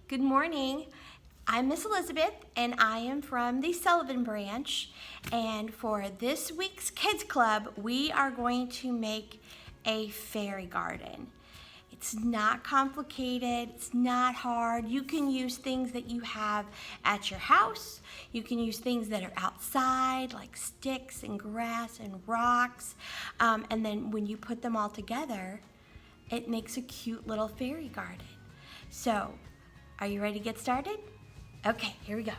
Good morning. I'm Miss Elizabeth and I am from the Sullivan branch, and for this week's Kids Club we are going to make a fairy garden. It's not complicated, it's not hard. You can use things that you have at your house. You can use things that are outside like sticks and grass and rocks, and then when you put them all together it makes a cute little fairy garden. So are you ready to get started? Okay, here we go.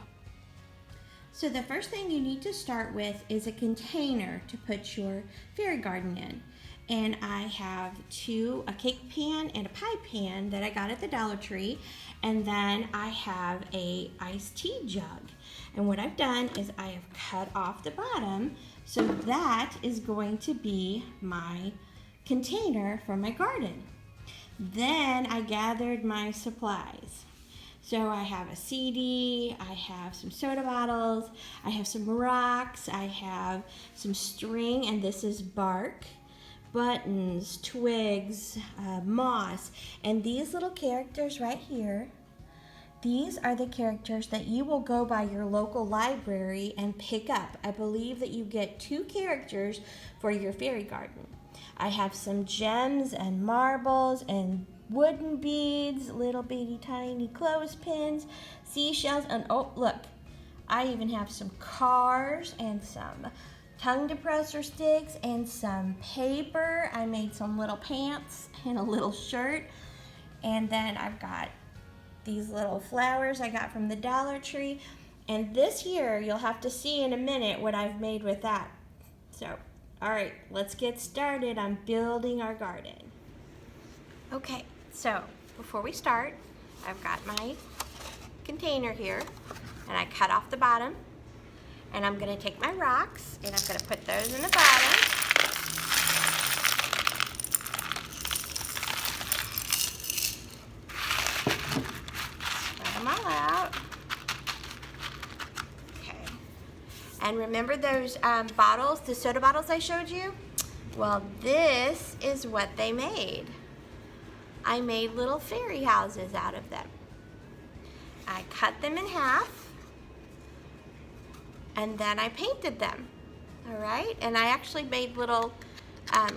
So the first thing you need to start with is a container to put your fairy garden in. And I have a cake pan and a pie pan that I got at the Dollar Tree. And then I have a iced tea jug. And what I've done is I have cut off the bottom, so that is going to be my container for my garden. Then I gathered my supplies. So I have a CD, I have some soda bottles, I have some rocks, I have some string, and this is bark, buttons, twigs, moss, and these little characters right here, these are the characters that you will go by your local library and pick up. I believe that you get 2 characters for your fairy garden. I have some gems and marbles and wooden beads, little bitty tiny clothespins, seashells, and oh look, I even have some cars and some tongue depressor sticks and some paper. I made some little pants and a little shirt, and then I've got these little flowers I got from the Dollar Tree, and this here you'll have to see in a minute what I've made with that. So alright, let's get started on building our garden. Okay, so before we start, I've got my container here, and I cut off the bottom, and I'm going to take my rocks and I'm going to put those in the bottom. Spread them all out. Okay, and remember those bottles, the soda bottles I showed you? Well, this is what they made. I made little fairy houses out of them. I cut them in half and then I painted them. All right, and I actually made little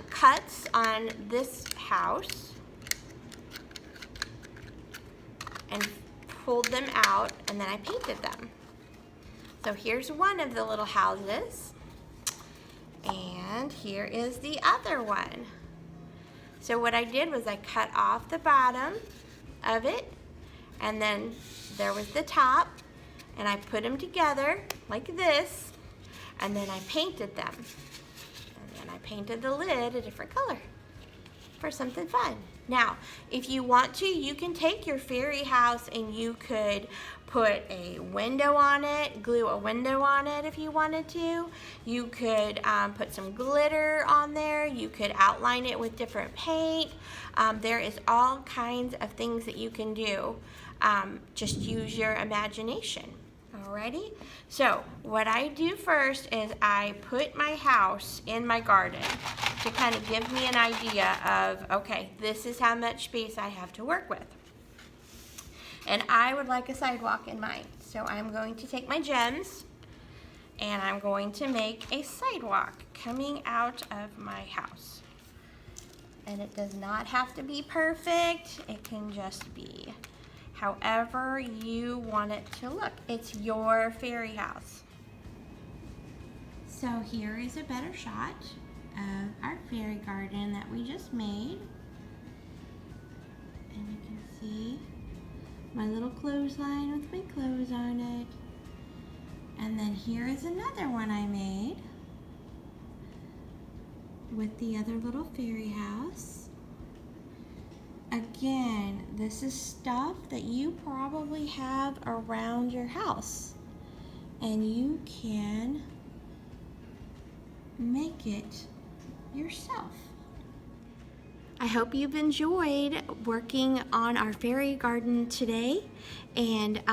cuts on this house and pulled them out, and then I painted them. So here's one of the little houses, and here is the other one. So what I did was I cut off the bottom of it, and then there was the top, and I put them together like this, and then I painted them. And then I painted the lid a different color for something fun. Now, if you want to, you can take your fairy house and you could put a window on it, glue a window on it if you wanted to. You could put some glitter on there. You could outline it with different paint. There is all kinds of things that you can do. Just use your imagination. Alrighty? So what I do first is I put my house in my garden to kind of give me an idea of, okay, this is how much space I have to work with. And I would like a sidewalk in mine. So I'm going to take my gems and I'm going to make a sidewalk coming out of my house. And it does not have to be perfect. It can just be however you want it to look. It's your fairy house. So here is a better shot of our fairy garden that we just made. And you can see my little clothesline with my clothes on it. And then here is another one I made with the other little fairy house. Again, this is stuff that you probably have around your house, and you can make it yourself. I hope you've enjoyed working on our fairy garden today, and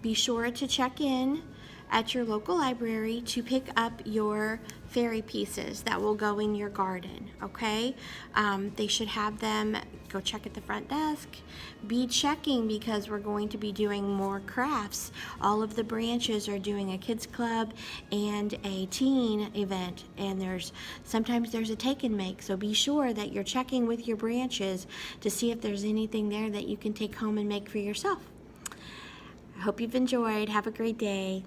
be sure to check in at your local library to pick up your fairy pieces that will go in your garden, okay? They should have them. Go check at the front desk. Be checking because we're going to be doing more crafts. All of the branches are doing a kids club and a teen event, and sometimes there's a take and make, so be sure that you're checking with your branches to see if there's anything there that you can take home and make for yourself. I hope you've enjoyed. Have a great day.